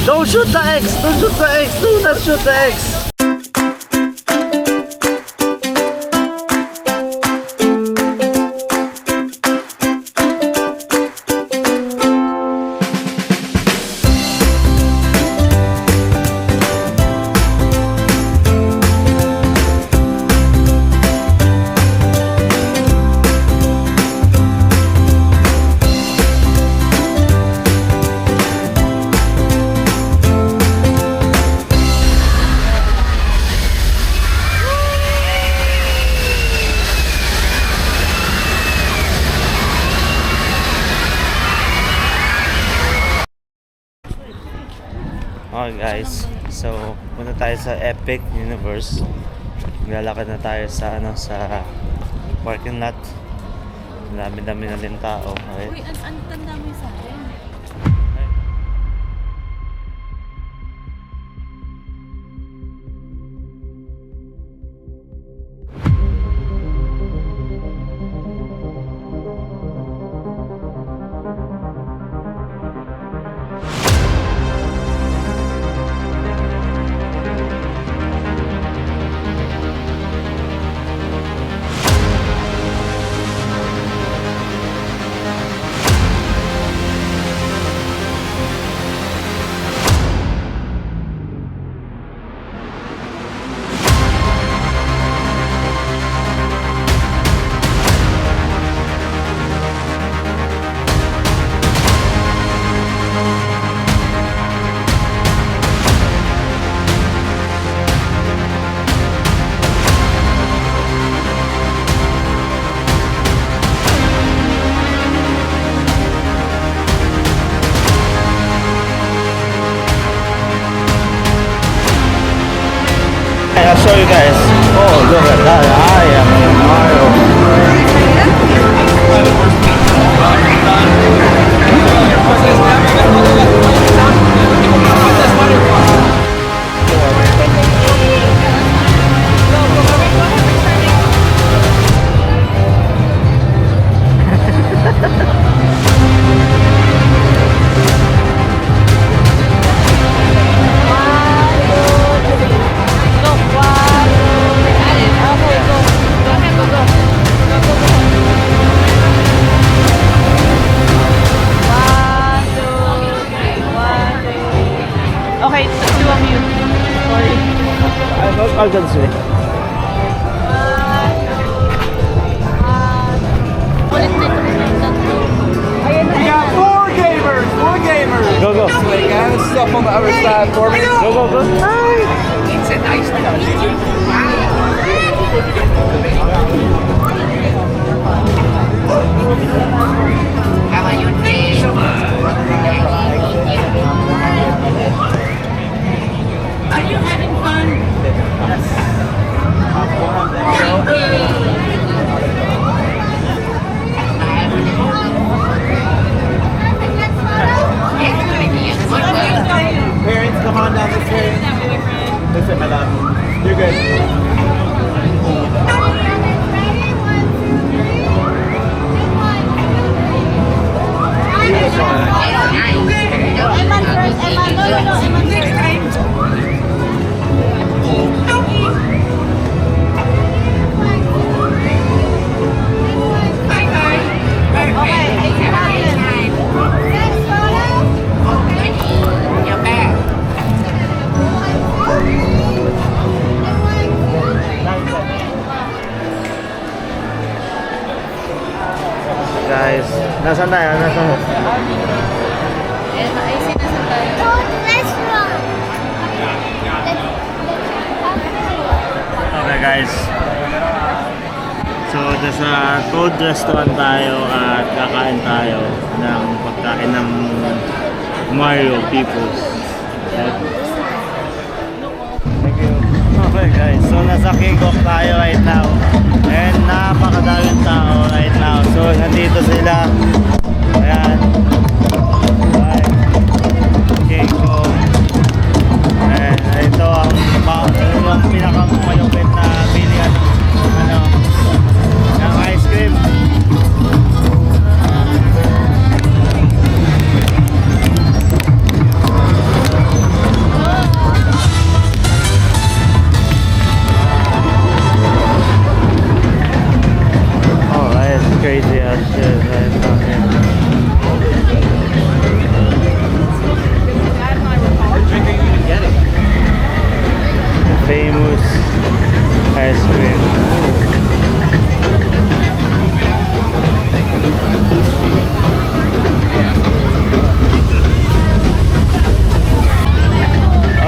Don't shoot the X! Don't shoot the X! Do not shoot the X! Okay guys, so punta tayo sa Epic Universe. Naglalakad na tayo sa sa parking lot. Dami-dami na din tao. Okay. Uy, ang tanda mo sa akin. I'll show you guys. Oh, look at that. I am in Okay, two of you. Sorry. I'll go this way. Ulit na ito. We got four gamers. Go, go. This way, guys. Step on the other side for me. Go, go, go. It's a nice How are you doing? Are you having fun? Parents, come on down this way. Listen, my love. You're good. Eman first, Eman. No, Eman first. Guys, nasaan tayo? Nasaan? Ay, sinasan tayo. Okay guys. So, sa Toad Restaurant tayo at kakain tayo ng pagkain ng Mario Peoples. Thank you. Okay guys, so nasa King Kong tayo right now. And napakadaming tao right now. So, nandito sila. Ayan. Ayan. King Kong. And ito ang pinakamayupit na bilihan ng ice cream. crazy as shit right down here. Drinking you can get it. Famous ice cream.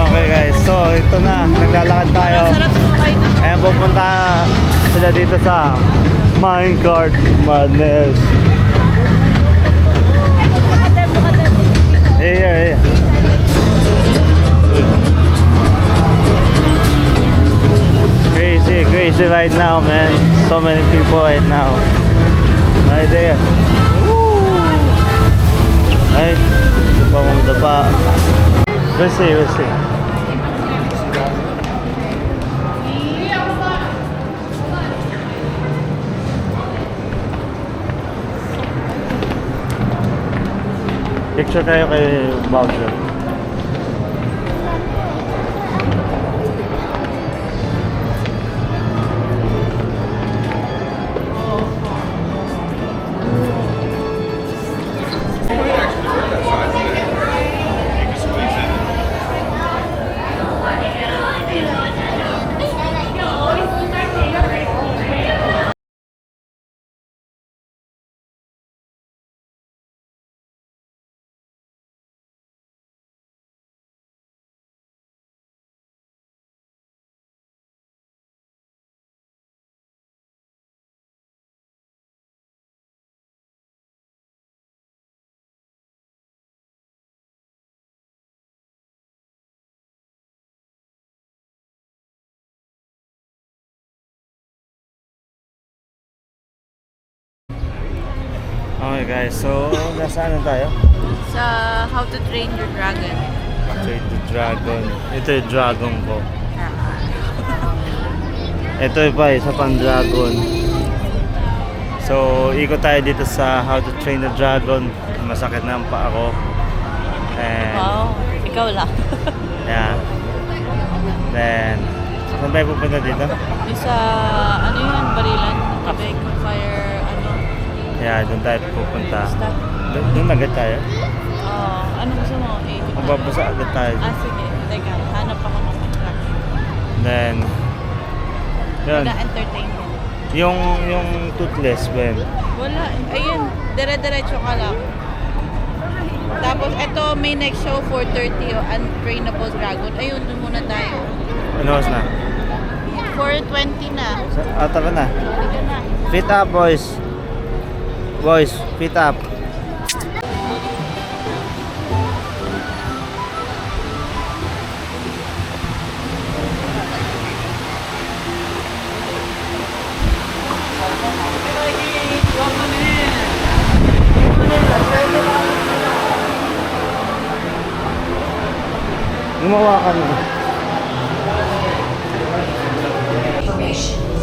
Okay guys, so ito na, naglalakad tayo. Ayan, pupunta sila dito sa Minecart Madness. Here. Crazy right now, man. So many people right now. Right there. Woo! Right? Dapa. We'll see. Picture kayo kay Bowser. Okay guys, so nasaan na tayo? Sa How to Train Your Dragon. So ito dragon. Ito yung dragon ko. Ito pa, isa pang dragon. So ikot tayo dito sa How to Train the Dragon. Masakit na ang paa ko. And Wow, ikaw lang. yeah. Then saan tayo pupunta dito? Yung sa, ano yun, barilan, kabig, fire, ano. Yeah, doon tayo pupunta. Basta. Doon agad tayo? Ano gusto mo? Magbabasa agad tayo. Sige. Teka, hanap ako ng attraction. Then yun. Na-entertain mo. Yung toothless, Ben. Wala. Ayun, dire-diretso ka lang. Tapos, ito, may next show, 4:30, Untrainable Dragon. Ayun, dun muna tayo. Ano oras na? 4:20 na. Ata ka na. Halika na. Fit up, boys. Boys, fit up. Gumawa ka na.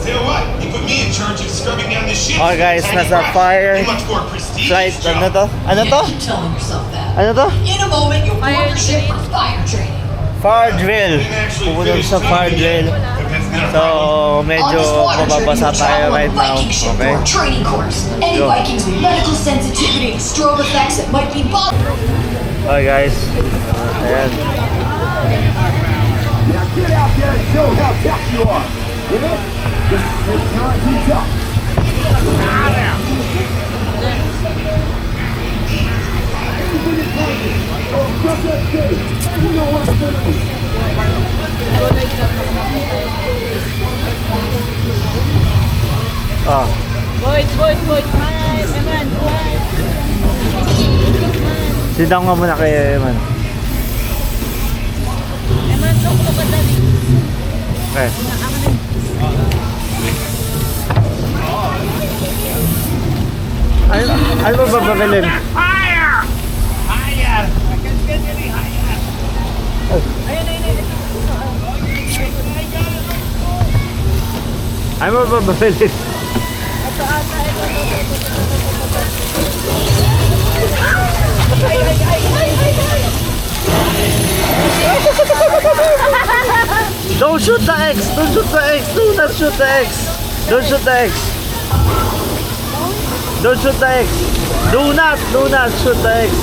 Tell what? You put me in charge of scrubbing down this ship. Okay guys, Tiny nasa craft. fire A much more prestigious flight. job. Ano to? Ano to? Keep telling yourself that. Ano to? In a moment, you'll Fire board the ship drill. for fire training. Fire drill. Didn't actually Pupunta finish sa fire training drill. yet, but that's not a So, problem. medyo On this water trip, mababasa you'll tayo travel on right a now. Viking ship Okay? for a training course. Any Yo. Vikings with medical sensitivity to strobe effects that might be bothering. Okay guys. Ayan. Get out there and show how tough you are. You know? It's not too tough. Ah. Boys. Hi, Eman. Sit down nga muna kay Eman. Eman, look at that. Okay. Ano ba bababilin? Ano ba bababilin? Don't shoot the X! Don't shoot the X! Do not shoot the X! Don't shoot the X! Don't shoot the eggs. Do not shoot the eggs.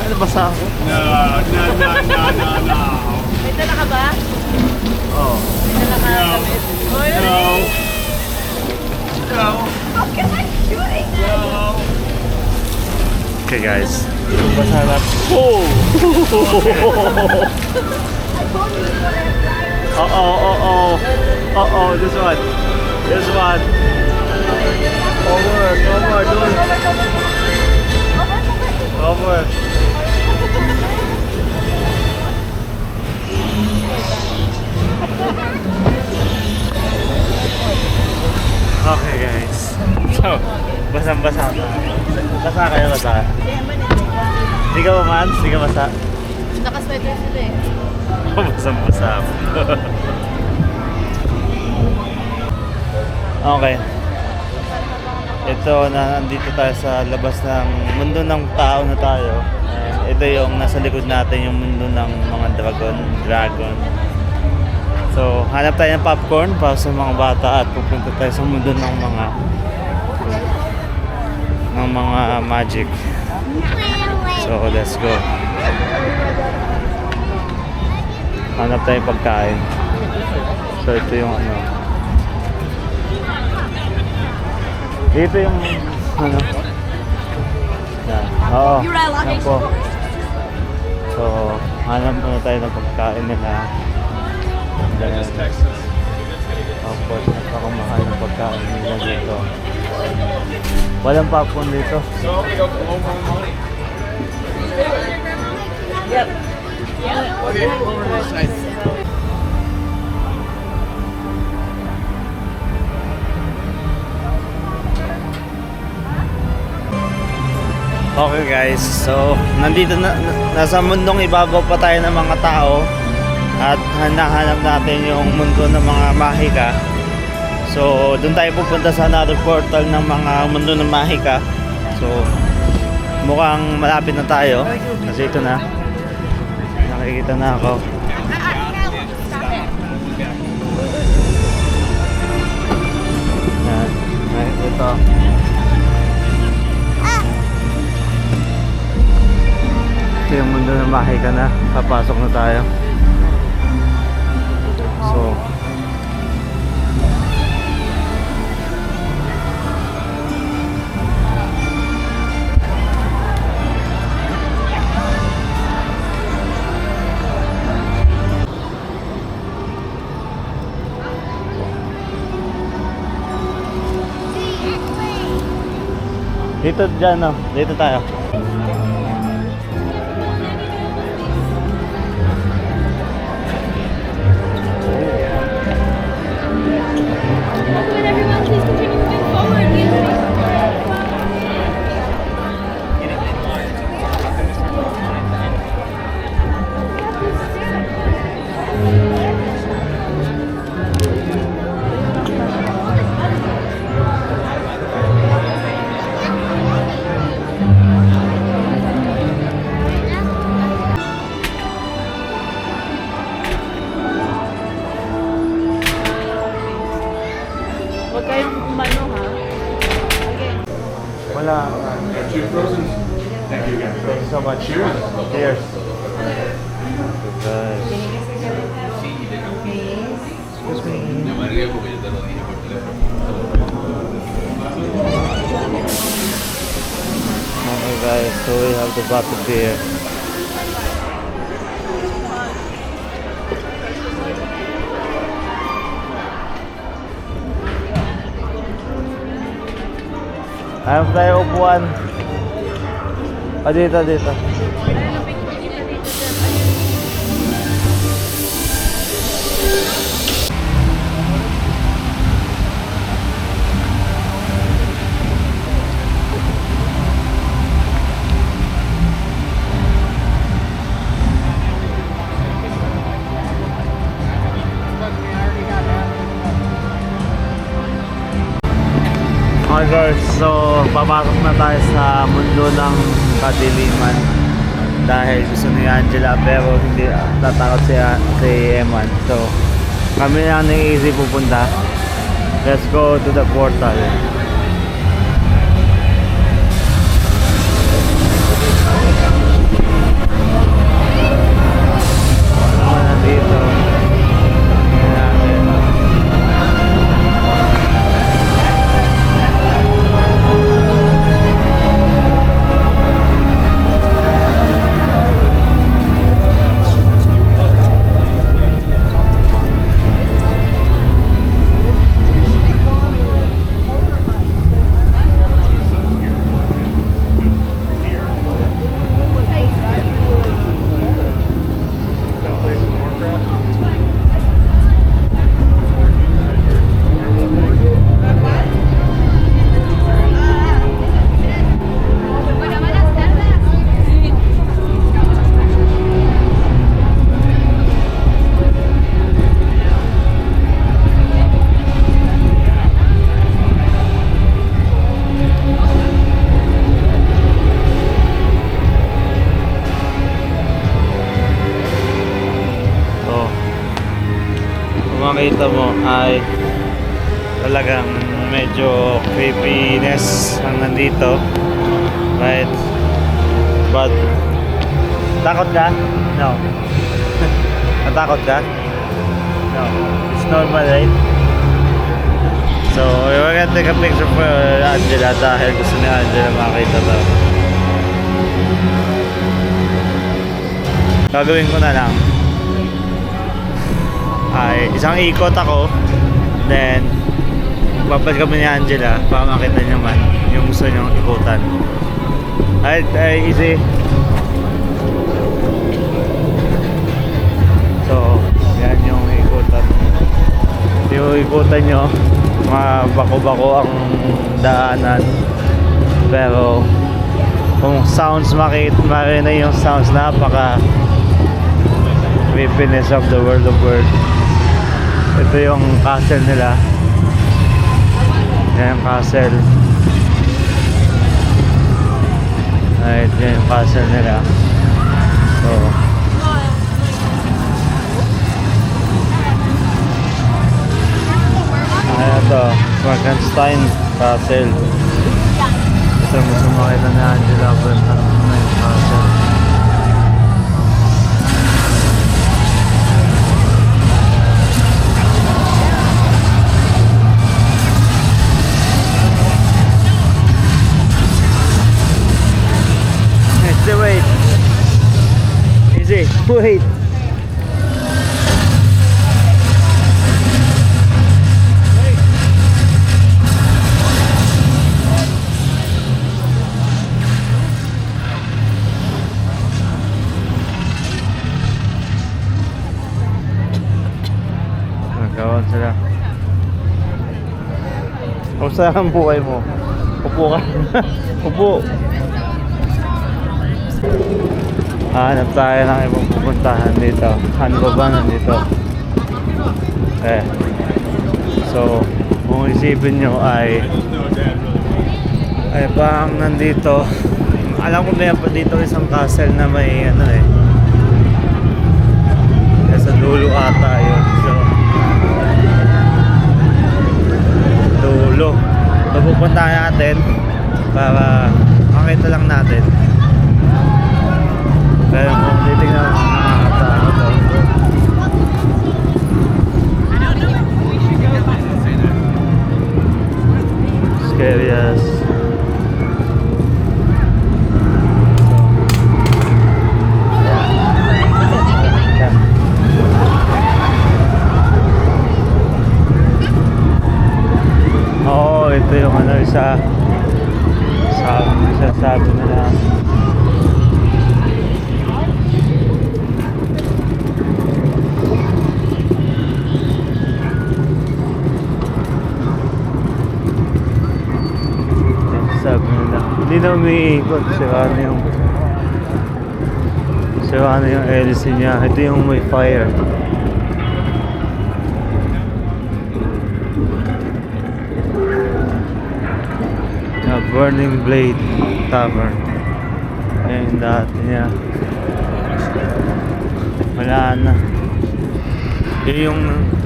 Ano basa ako? No. May dala ka ba? Oo. May dala ka damit? No. No. Okay guys. Basa na. Oh! This one. Over, dude. Over. Okay guys. So, basang-basa na. Basa kayo, basa. Hindi ka ba man? Hindi ka basa? Naka-sweater sila eh. Basang-basa ako. Okay. Ito, nandito tayo sa labas ng mundo ng tao na tayo. And ito yung nasa likod natin, yung mundo ng mga dragon. So, hanap tayo ng popcorn para sa mga bata at pupunta tayo sa mundo ng mga magic. So, let's go. Hanap tayo ng pagkain. So, ito yung ano. Dito yung ano. Yan. Oo. Yan po. So, hanap muna tayo ng pagkain nila. Tapos, nakakumakain ng pagkain nila dito. Walang popcorn dito. Okay guys, so nandito nasa mundong ibabaw pa tayo ng mga tao at hinahanap natin yung mundo ng mga mahika. So doon tayo pupunta sa another portal ng mga mundo ng mahika. So mukhang malapit na tayo kasi ito na, nakikita na ako. Yan, ito. Ito yung mundo ng mahika na, papasok na tayo. So dito dyan, no? Dito tayo. Everyone, please continue moving forward. Two frozen. Thank you again. Thank you so much. Cheers. Cheers. Guys. Excuse me. Okay guys, so we have the bottle beer. Ayaw tayo upuan. Dito. Okay guys, so papasok na tayo sa mundo ng kadiliman dahil gusto ni Angela pero hindi tatakot si Eman. So kami lang ni Easy pupunta. Let's go to the portal. Nandito. Makita mo ay talagang medyo creepiness ang nandito, right? But takot ka? No. Natakot ka? No. It's normal, right? So we're gonna take a picture for Angela dahil gusto ni Angela makita to. Gagawin ko na lang ay isang ikot ako, then babalik kami ni Angela para makita niya man yung gusto niyang ikutan. Ay easy. So yan yung ikutan. Yung ikutan nyo, mga bako-bako ang daanan, pero kung sounds marinig yung sounds, napaka creepiness of the world of world. Ito yung castle nila. Yan yung castle. Right, yan yung castle nila. So ayan ito, Frankenstein Castle. Ito mo sumakita na Angela Bernhardt na yung castle. Wait. Easy. Wait. Nagkawan sila. Kamusta ang buhay mo? Upo ka. Upo. Hanap tayo ng ibang pupuntahan dito. Ano ba nandito? So kung isipin nyo ay parang nandito, alam ko may pa dito isang castle na may sa dulo ata yun. So dulo, so pupuntahan natin para makita lang natin. Pero kung titignan mo, nakakatakot to. Scary as. Oo, ito yung ano, sabi nila. Sabi nila, hindi na umiikot, sira na yung LC niya. Ito yung may fire. Na Burning Blade Tavern. Ayun dati niya. Wala na.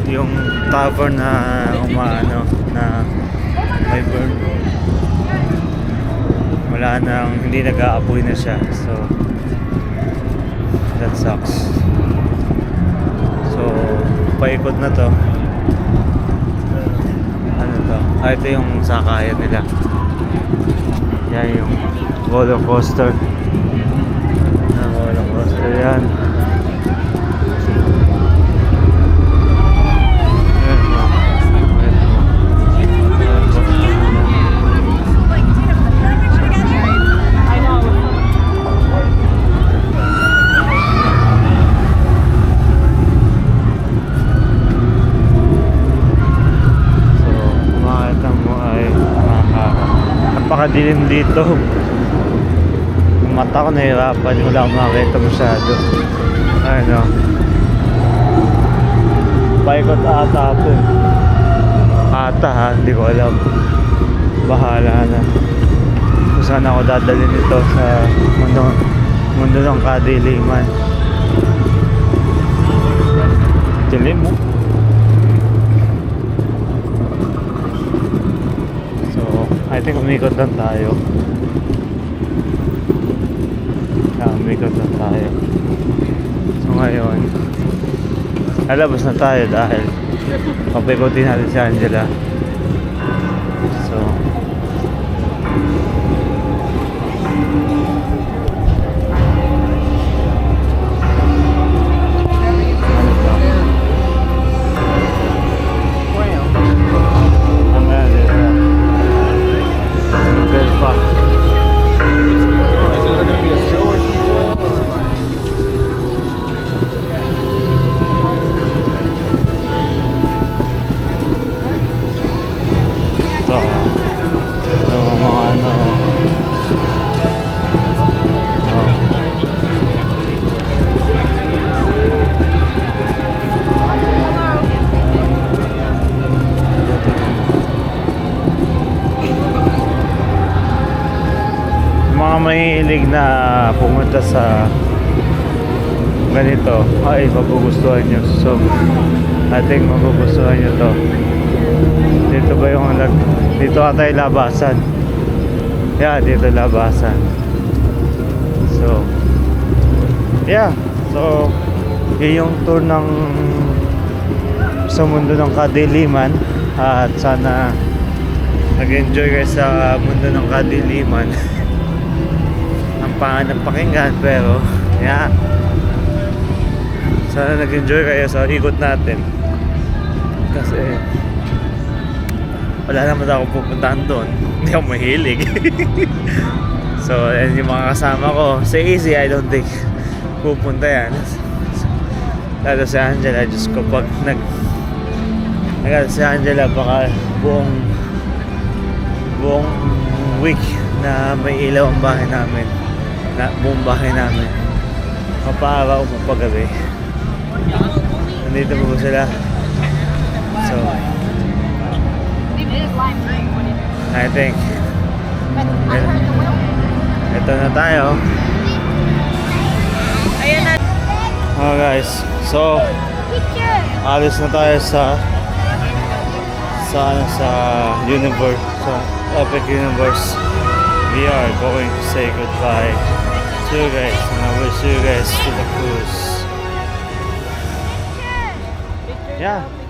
Yung tavern na umaano na may burn. Wala nang, hindi nag-aapoy na siya. So that sucks. So paikot na to. Ano to? Ito yung sakayan nila. Yan yung roller coaster. Roller coaster yan. Napakadilim dito. Yung mata ko nahirapan, wala akong makakita masyado. Ano, paikot ata ito. Ata ha, hindi ko alam. Bahala na kung saan ako dadalhin ito sa mundo ng kadiliman. Dilim mo. I think umikot lang tayo. Umikot lang tayo. So ngayon, lalabas na tayo dahil papikotin natin si Angela. So mahilig na pumunta sa ganito ay magugustuhan nyo. So I think magugustuhan nyo to. Dito ba yung dito ata yung labasan. Yeah, dito labasan. So yeah, so yun yung tour ng sa mundo ng kadiliman. At sana nag-enjoy kayo sa mundo ng kadiliman. Panganang pakinggan, pero yeah, sana nag-enjoy kayo sa ikot natin kasi wala naman ako pupuntahan doon, hindi ako mahilig. So and yung mga kasama ko sa Easy, I don't think pupunta yan, lalo si Angela. Just kapag si Angela, baka buong week na may ilaw ang bahay namin, na buong bahay namin, mapaaraw o mapagabi. Nandito po sila. So I think ito na tayo. Ayan na. Oh guys, so alis na tayo sa Universe, sa Epic Universe. we are going to say goodbye to you guys, and I wish you guys to the cruise. Yeah.